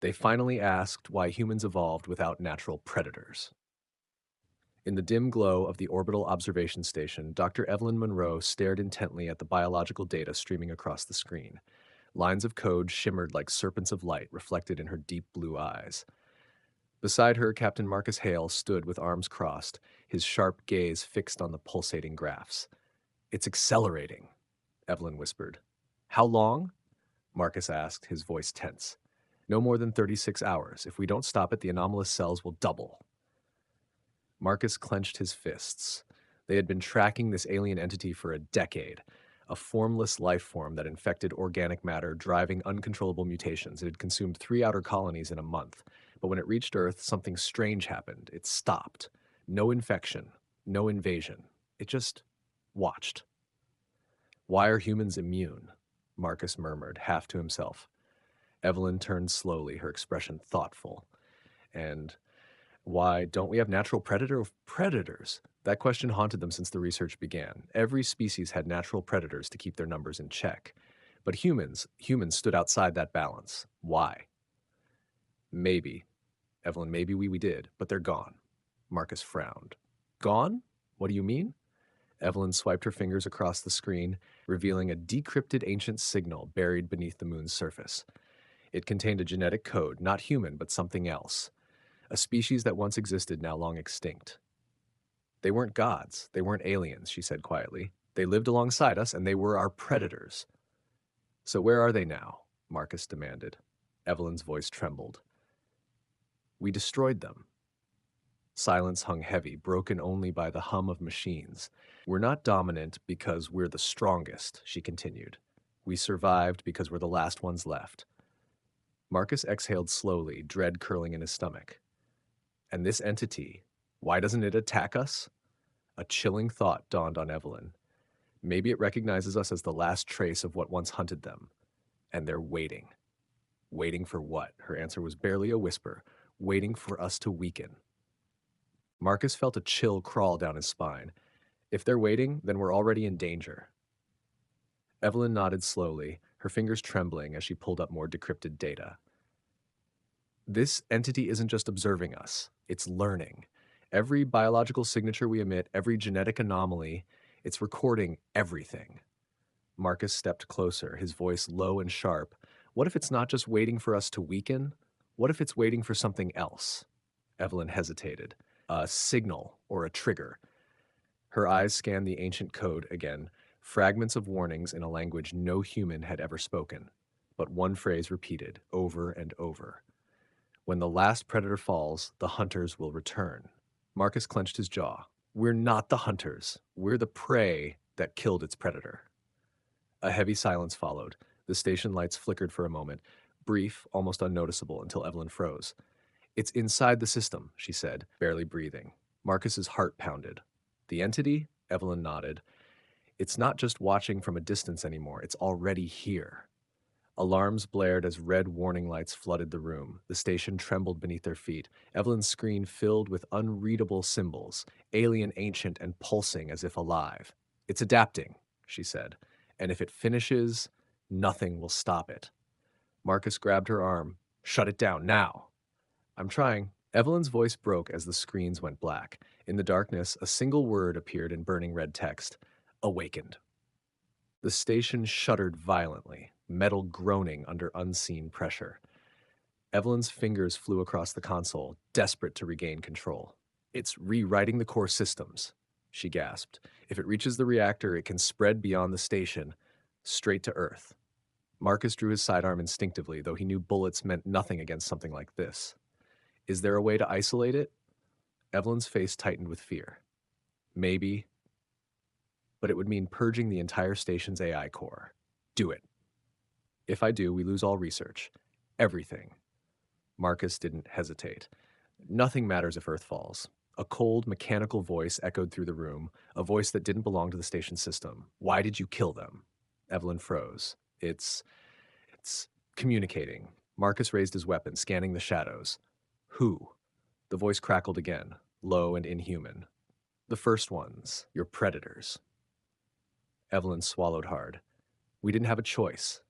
They finally asked why humans evolved without natural predators. In the dim glow of the orbital observation station, Dr. Evelyn Monroe stared intently at the biological data streaming across the screen. Lines of code shimmered like serpents of light reflected in her deep blue eyes. Beside her, Captain Marcus Hale stood with arms crossed, his sharp gaze fixed on the pulsating graphs. "It's accelerating," Evelyn whispered. "How long?" Marcus asked, his voice tense. "No more than 36 hours. If we don't stop it, the anomalous cells will double." Marcus clenched his fists. They had been tracking this alien entity for a decade, a formless life form that infected organic matter, driving uncontrollable mutations. It had consumed 3 outer colonies in a month. But when it reached Earth, something strange happened. It stopped. No infection, no invasion. It just watched. "Why are humans immune?" Marcus murmured, half to himself. Evelyn turned slowly, her expression thoughtful. "And why don't we have natural predators?" That question haunted them since the research began. Every species had natural predators to keep their numbers in check. But humans stood outside that balance. Why? "Maybe," Evelyn, "maybe we did, but they're gone." Marcus frowned. "Gone? What do you mean?" Evelyn swiped her fingers across the screen, revealing a decrypted ancient signal buried beneath the moon's surface. It contained a genetic code, not human, but something else. A species that once existed, now long extinct. "They weren't gods. They weren't aliens," she said quietly. "They lived alongside us, and they were our predators." "So where are they now?" Marcus demanded. Evelyn's voice trembled. "We destroyed them." Silence hung heavy, broken only by the hum of machines. "We're not dominant because we're the strongest," she continued. "We survived because we're the last ones left." Marcus exhaled slowly, dread curling in his stomach. "And this entity, why doesn't it attack us?" A chilling thought dawned on Evelyn. Maybe it recognizes us as the last trace of what once hunted them. And they're waiting. Waiting for what? Her answer was barely a whisper. Waiting for us to weaken. Marcus felt a chill crawl down his spine. If they're waiting, then we're already in danger. Evelyn nodded slowly, her fingers trembling as she pulled up more decrypted data. "This entity isn't just observing us, it's learning. Every biological signature we emit, every genetic anomaly, it's recording everything." Marcus stepped closer, his voice low and sharp. "What if it's not just waiting for us to weaken? What if it's waiting for something else?" Evelyn hesitated. "A signal or a trigger." Her eyes scanned the ancient code again, fragments of warnings in a language no human had ever spoken. But one phrase repeated, over and over. "When the last predator falls, the hunters will return." Marcus clenched his jaw. "We're not the hunters. We're the prey that killed its predator." A heavy silence followed. The station lights flickered for a moment, brief, almost unnoticeable, until Evelyn froze. "It's inside the system," she said, barely breathing. Marcus's heart pounded. "The entity?" Evelyn nodded. "It's not just watching from a distance anymore. It's already here." Alarms blared as red warning lights flooded the room. The station trembled beneath their feet. Evelyn's screen filled with unreadable symbols, alien, ancient, and pulsing as if alive. "It's adapting," she said. "And if it finishes, nothing will stop it." Marcus grabbed her arm. "Shut it down, now." "I'm trying." Evelyn's voice broke as the screens went black. In the darkness, a single word appeared in burning red text. "Awakened." The station shuddered violently, metal groaning under unseen pressure. Evelyn's fingers flew across the console, desperate to regain control. "It's rewriting the core systems," she gasped. "If it reaches the reactor, it can spread beyond the station, straight to Earth." Marcus drew his sidearm instinctively, though he knew bullets meant nothing against something like this. "Is there a way to isolate it?" Evelyn's face tightened with fear. "Maybe, but it would mean purging the entire station's AI core." "Do it." "If I do, we lose all research. Everything." Marcus didn't hesitate. "Nothing matters if Earth falls." A cold, mechanical voice echoed through the room, a voice that didn't belong to the station system. "Why did you kill them?" Evelyn froze. It's communicating." Marcus raised his weapon, scanning the shadows. "Who?" The voice crackled again, low and inhuman. "The first ones, your predators." Evelyn swallowed hard. "We didn't have a choice."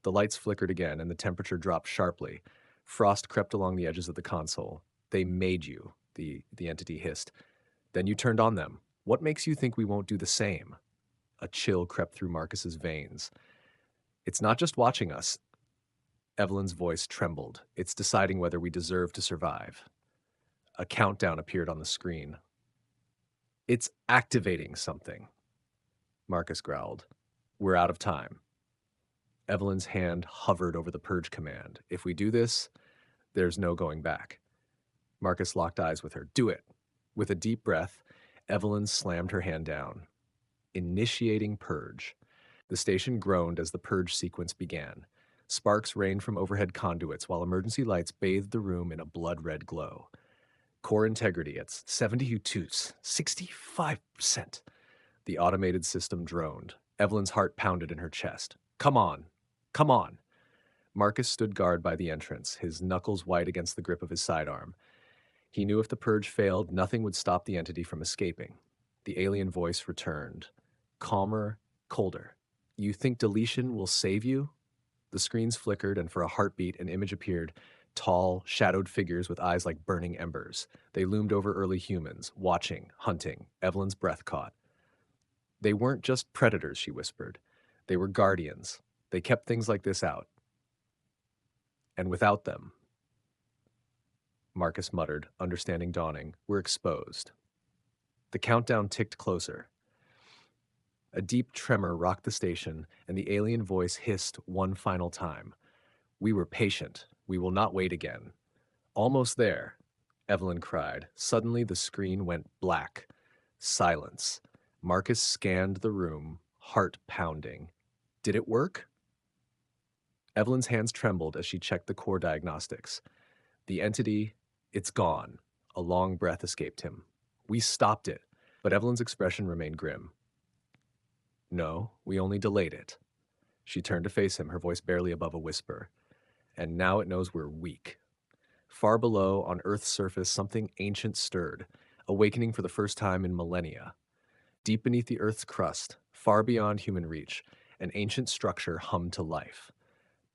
The lights flickered again, and the temperature dropped sharply. Frost crept along the edges of the console. They made you, the entity hissed. Then you turned on them. What makes you think we won't do the same? A chill crept through Marcus's veins. It's not just watching us. Evelyn's voice trembled. It's deciding whether we deserve to survive. A countdown appeared on the screen. It's activating something, Marcus growled. We're out of time. Evelyn's hand hovered over the purge command. If we do this, there's no going back. Marcus locked eyes with her. Do it. With a deep breath, Evelyn slammed her hand down. Initiating purge. The station groaned as the purge sequence began. Sparks rained from overhead conduits while emergency lights bathed the room in a blood-red glow. Core integrity at 65%. The automated system droned. Evelyn's heart pounded in her chest. Come on. Come on. Marcus stood guard by the entrance, his knuckles white against the grip of his sidearm. He knew if the purge failed, nothing would stop the entity from escaping. The alien voice returned. Calmer, colder. You think deletion will save you? The screens flickered, and for a heartbeat, an image appeared. Tall, shadowed figures with eyes like burning embers. They loomed over early humans, watching, hunting. Evelyn's breath caught. They weren't just predators, she whispered. They were guardians. They kept things like this out. And without them, Marcus muttered, understanding dawning, we're exposed. The countdown ticked closer. A deep tremor rocked the station, and the alien voice hissed one final time. We were patient. We will not wait again. Almost there, Evelyn cried. Suddenly the screen went black. Silence. Marcus scanned the room, heart pounding. Did it work? Evelyn's hands trembled as she checked the core diagnostics. The entity, it's gone. A long breath escaped him. We stopped it, but Evelyn's expression remained grim. No, we only delayed it. She turned to face him, her voice barely above a whisper. And now it knows we're weak. Far below, on Earth's surface, something ancient stirred, awakening for the first time in millennia. Deep beneath the Earth's crust, far beyond human reach, an ancient structure hummed to life.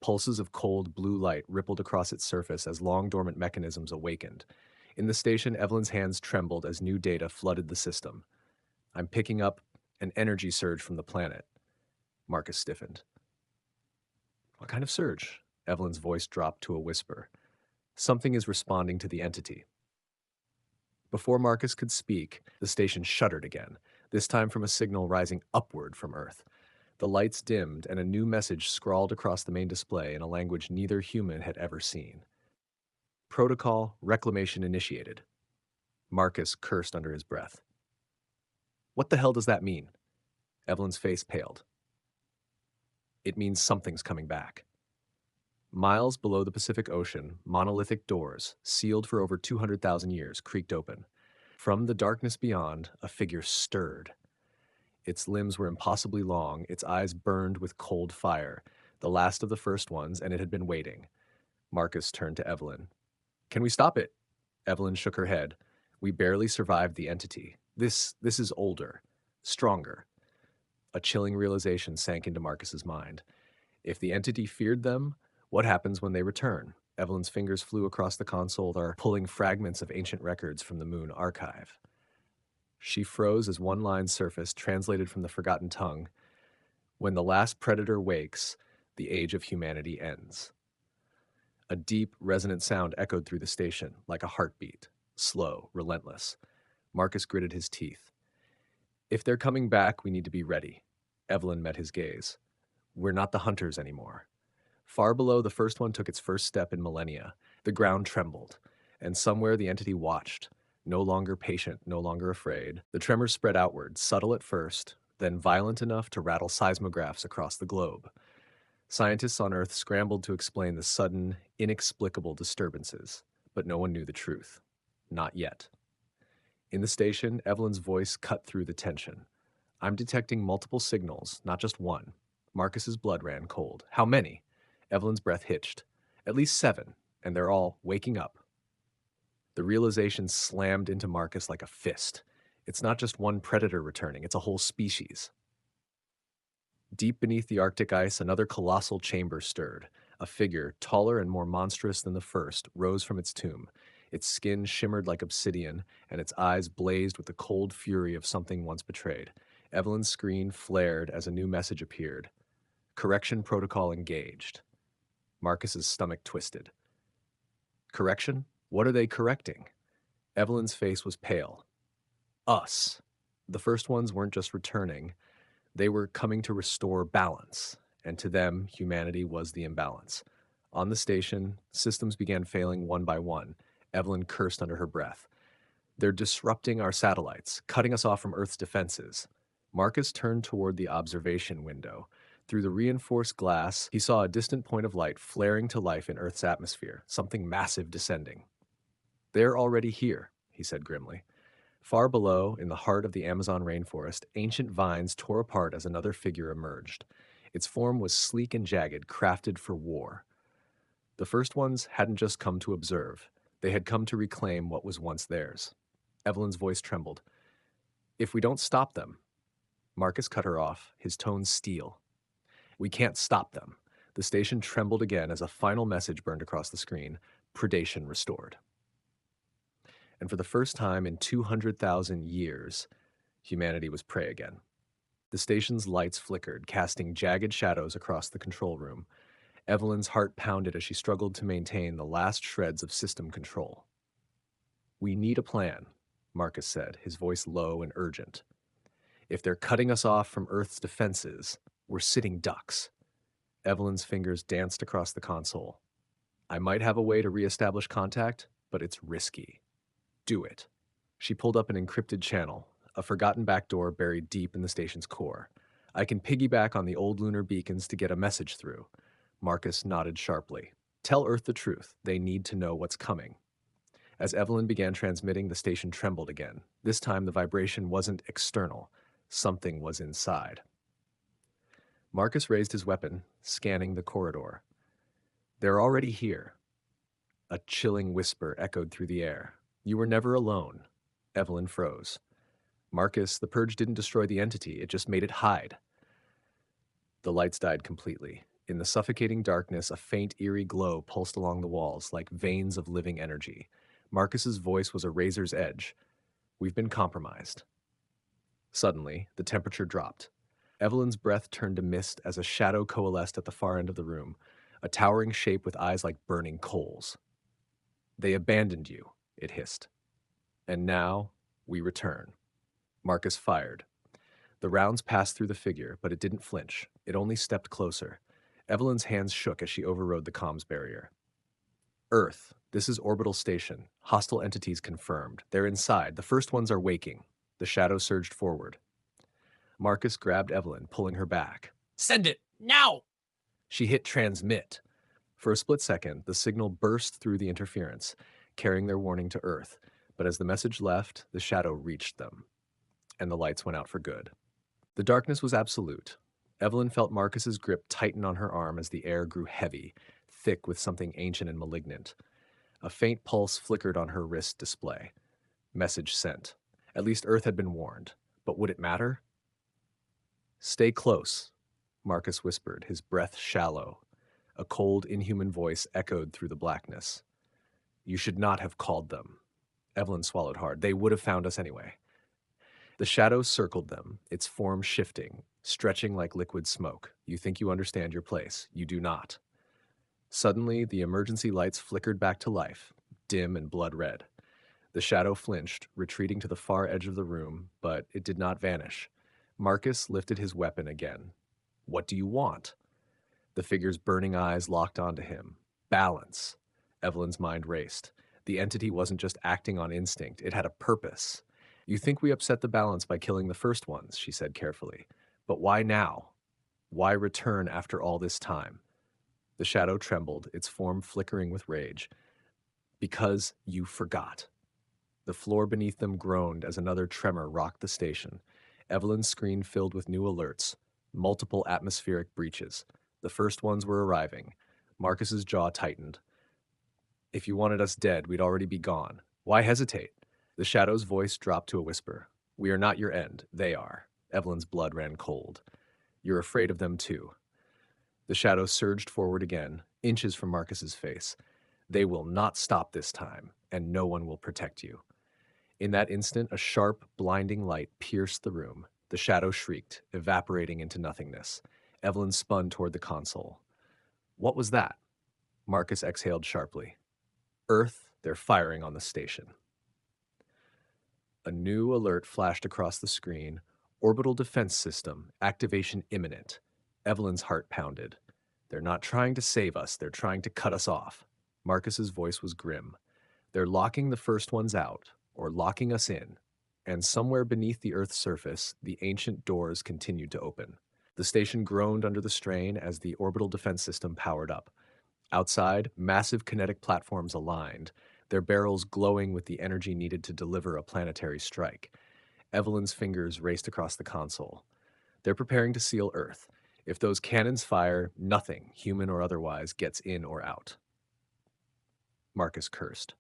Pulses of cold blue light rippled across its surface as long-dormant mechanisms awakened. In the station, Evelyn's hands trembled as new data flooded the system. I'm picking up an energy surge from the planet. Marcus stiffened. What kind of surge? Evelyn's voice dropped to a whisper. Something is responding to the entity. Before Marcus could speak, the station shuddered again, this time from a signal rising upward from Earth. The lights dimmed, and a new message scrawled across the main display in a language neither human had ever seen. Protocol reclamation initiated. Marcus cursed under his breath. What the hell does that mean? Evelyn's face paled. It means something's coming back. Miles below the Pacific Ocean, monolithic doors, sealed for over 200,000 years, creaked open. From the darkness beyond, a figure stirred. Its limbs were impossibly long, its eyes burned with cold fire, the last of the first ones, and it had been waiting. Marcus turned to Evelyn. Can we stop it? Evelyn shook her head. We barely survived the entity. This is older, stronger. A chilling realization sank into Marcus's mind. If the entity feared them, what happens when they return? Evelyn's fingers flew across the console, pulling fragments of ancient records from the Moon archive. She froze as one line surfaced, translated from the forgotten tongue. When the last predator wakes, the age of humanity ends. A deep, resonant sound echoed through the station, like a heartbeat, slow, relentless. Marcus gritted his teeth. If they're coming back, we need to be ready. Evelyn met his gaze. We're not the hunters anymore. Far below, the first one took its first step in millennia. The ground trembled, and somewhere the entity watched. No longer patient, no longer afraid. The tremors spread outward, subtle at first, then violent enough to rattle seismographs across the globe. Scientists on Earth scrambled to explain the sudden, inexplicable disturbances, but no one knew the truth. Not yet. In the station, Evelyn's voice cut through the tension. I'm detecting multiple signals, not just one. Marcus's blood ran cold. How many? Evelyn's breath hitched. At least 7, and they're all waking up. The realization slammed into Marcus like a fist. It's not just one predator returning, it's a whole species. Deep beneath the Arctic ice, another colossal chamber stirred. A figure, taller and more monstrous than the first, rose from its tomb. Its skin shimmered like obsidian, and its eyes blazed with the cold fury of something once betrayed. Evelyn's screen flared as a new message appeared. Correction protocol engaged. Marcus's stomach twisted. Correction? What are they correcting? Evelyn's face was pale. Us. The first ones weren't just returning, they were coming to restore balance, and to them, humanity was the imbalance. On the station, systems began failing one by one. Evelyn cursed under her breath. They're disrupting our satellites, cutting us off from Earth's defenses. Marcus turned toward the observation window. Through the reinforced glass, he saw a distant point of light flaring to life in Earth's atmosphere, something massive descending. They're already here, he said grimly. Far below, in the heart of the Amazon rainforest, ancient vines tore apart as another figure emerged. Its form was sleek and jagged, crafted for war. The first ones hadn't just come to observe. They had come to reclaim what was once theirs. Evelyn's voice trembled. If we don't stop them... Marcus cut her off, his tone steel. We can't stop them. The station trembled again as a final message burned across the screen. Predation restored. And for the first time in 200,000 years, humanity was prey again. The station's lights flickered, casting jagged shadows across the control room. Evelyn's heart pounded as she struggled to maintain the last shreds of system control. We need a plan, Marcus said, his voice low and urgent. If they're cutting us off from Earth's defenses, we're sitting ducks. Evelyn's fingers danced across the console. I might have a way to reestablish contact, but it's risky. Do it. She pulled up an encrypted channel, a forgotten backdoor buried deep in the station's core. I can piggyback on the old lunar beacons to get a message through. Marcus nodded sharply. Tell Earth the truth. They need to know what's coming. As Evelyn began transmitting, the station trembled again. This time the vibration wasn't external. Something was inside. Marcus raised his weapon, scanning the corridor. They're already here. A chilling whisper echoed through the air. You were never alone. Evelyn froze. Marcus, the purge didn't destroy the entity, it just made it hide. The lights died completely. In the suffocating darkness, a faint, eerie glow pulsed along the walls, like veins of living energy. Marcus's voice was a razor's edge. We've been compromised. Suddenly, the temperature dropped. Evelyn's breath turned to mist as a shadow coalesced at the far end of the room, a towering shape with eyes like burning coals. They abandoned you, it hissed. And now, we return. Marcus fired. The rounds passed through the figure, but it didn't flinch. It only stepped closer. Evelyn's hands shook as she overrode the comms barrier. Earth, this is Orbital Station. Hostile entities confirmed. They're inside. The first ones are waking. The shadow surged forward. Marcus grabbed Evelyn, pulling her back. Send it, now! She hit transmit. For a split second, the signal burst through the interference, carrying their warning to Earth. But as the message left, the shadow reached them, and the lights went out for good. The darkness was absolute. Evelyn felt Marcus's grip tighten on her arm as the air grew heavy, thick with something ancient and malignant. A faint pulse flickered on her wrist display. Message sent. At least Earth had been warned. But would it matter? Stay close, Marcus whispered, his breath shallow. A cold, inhuman voice echoed through the blackness. You should not have called them. Evelyn swallowed hard. They would have found us anyway. The shadow circled them, its form shifting, stretching like liquid smoke. You think you understand your place. You do not. Suddenly, the emergency lights flickered back to life, dim and blood red. The shadow flinched, retreating to the far edge of the room, but it did not vanish. Marcus lifted his weapon again. What do you want? The figure's burning eyes locked onto him. Balance. Evelyn's mind raced. The entity wasn't just acting on instinct, it had a purpose. You think we upset the balance by killing the first ones, she said carefully. But why now? Why return after all this time? The shadow trembled, its form flickering with rage. Because you forgot. The floor beneath them groaned as another tremor rocked the station. Evelyn's screen filled with new alerts. Multiple atmospheric breaches. The first ones were arriving. Marcus's jaw tightened. If you wanted us dead, we'd already be gone. Why hesitate? The shadow's voice dropped to a whisper. We are not your end. They are. Evelyn's blood ran cold. You're afraid of them too. The shadow surged forward again, inches from Marcus's face. They will not stop this time, and no one will protect you. In that instant, a sharp, blinding light pierced the room. The shadow shrieked, evaporating into nothingness. Evelyn spun toward the console. What was that? Marcus exhaled sharply. Earth, they're firing on the station. A new alert flashed across the screen. Orbital defense system, activation imminent. Evelyn's heart pounded. They're not trying to save us, they're trying to cut us off. Marcus's voice was grim. They're locking the first ones out, or locking us in. And somewhere beneath the Earth's surface, the ancient doors continued to open. The station groaned under the strain as the orbital defense system powered up. Outside, massive kinetic platforms aligned, their barrels glowing with the energy needed to deliver a planetary strike. Evelyn's fingers raced across the console. They're preparing to seal Earth. If those cannons fire, nothing, human or otherwise, gets in or out. Marcus cursed.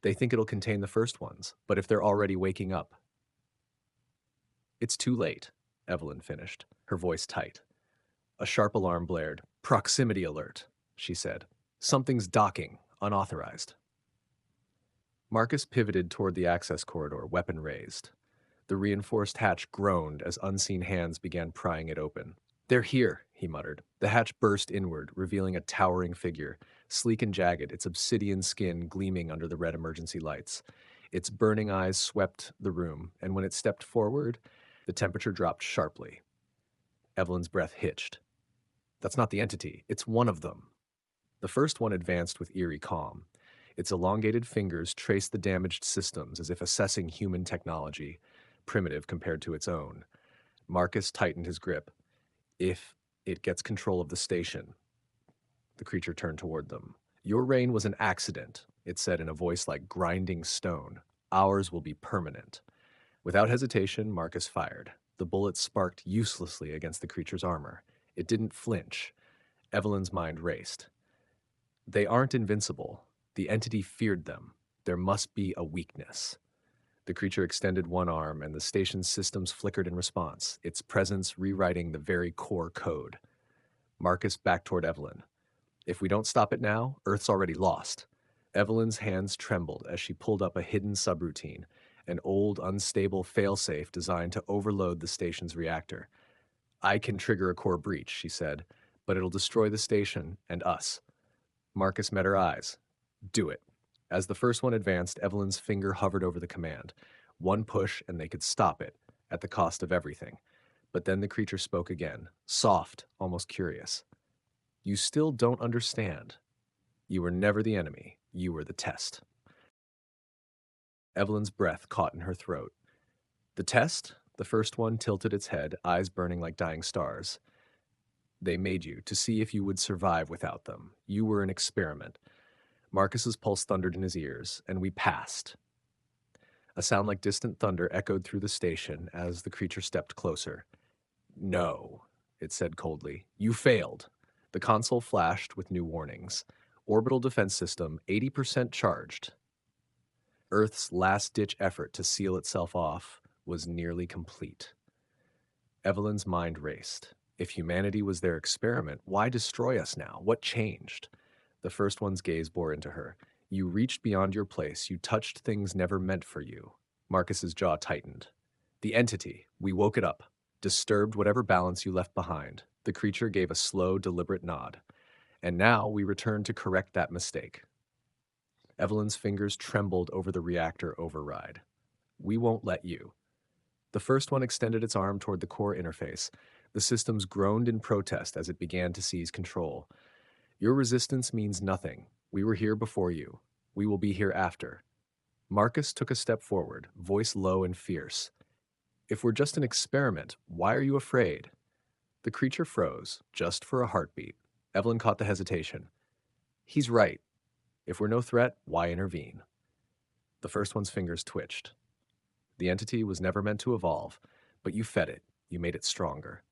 They think it'll contain the first ones, but if they're already waking up. It's too late, Evelyn finished, her voice tight. A sharp alarm blared. Proximity alert, she said. Something's docking, unauthorized. Marcus pivoted toward the access corridor, weapon raised. The reinforced hatch groaned as unseen hands began prying it open. They're here, he muttered. The hatch burst inward, revealing a towering figure, sleek and jagged, its obsidian skin gleaming under the red emergency lights. Its burning eyes swept the room, and when it stepped forward, the temperature dropped sharply. Evelyn's breath hitched. That's not the entity, it's one of them. The first one advanced with eerie calm. Its elongated fingers traced the damaged systems as if assessing human technology, primitive compared to its own. Marcus tightened his grip. If it gets control of the station. The creature turned toward them. Your reign was an accident, it said in a voice like grinding stone. Ours will be permanent. Without hesitation, Marcus fired. The bullet sparked uselessly against the creature's armor. It didn't flinch. Evelyn's mind raced. They aren't invincible. The entity feared them. There must be a weakness. The creature extended one arm, and the station's systems flickered in response, its presence rewriting the very core code. Marcus backed toward Evelyn. If we don't stop it now, Earth's already lost. Evelyn's hands trembled as she pulled up a hidden subroutine, an old, unstable failsafe designed to overload the station's reactor. I can trigger a core breach, she said, but it'll destroy the station and us. Marcus met her eyes. Do it. As the first one advanced, Evelyn's finger hovered over the command. One push and they could stop it, at the cost of everything. But then the creature spoke again, soft, almost curious. You still don't understand. You were never the enemy. You were the test. Evelyn's breath caught in her throat. The test? The first one tilted its head, eyes burning like dying stars. They made you to see if you would survive without them. You were an experiment. Marcus's pulse thundered in his ears, and we passed. A sound like distant thunder echoed through the station as the creature stepped closer. No, it said coldly. You failed. The console flashed with new warnings. Orbital defense system 80% charged. Earth's last-ditch effort to seal itself off was nearly complete. Evelyn's mind raced. If humanity was their experiment, why destroy us now? What changed? The first one's gaze bore into her. You reached beyond your place. You touched things never meant for you. Marcus's jaw tightened. The entity. We woke it up. Disturbed whatever balance you left behind. The creature gave a slow, deliberate nod. And now we return to correct that mistake. Evelyn's fingers trembled over the reactor override. We won't let you. The first one extended its arm toward the core interface. The systems groaned in protest as it began to seize control. Your resistance means nothing. We were here before you. We will be here after. Marcus took a step forward, voice low and fierce. If we're just an experiment, why are you afraid? The creature froze, just for a heartbeat. Evelyn caught the hesitation. He's right. If we're no threat, why intervene? The first one's fingers twitched. The entity was never meant to evolve, but you fed it. You made it stronger.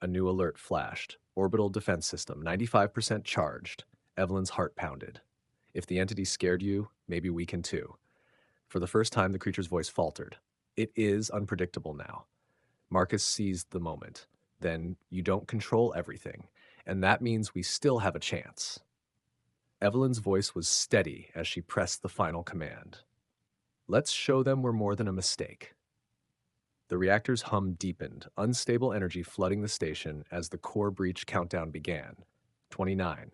A new alert flashed. Orbital defense system, 95% charged. Evelyn's heart pounded. If the entity scared you, maybe we can too. For the first time, the creature's voice faltered. It is unpredictable now. Marcus seized the moment. Then you don't control everything, and that means we still have a chance. Evelyn's voice was steady as she pressed the final command. Let's show them we're more than a mistake. The reactor's hum deepened, unstable energy flooding the station as the core breach countdown began. 29.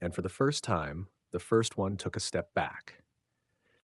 And for the first time, the first one took a step back.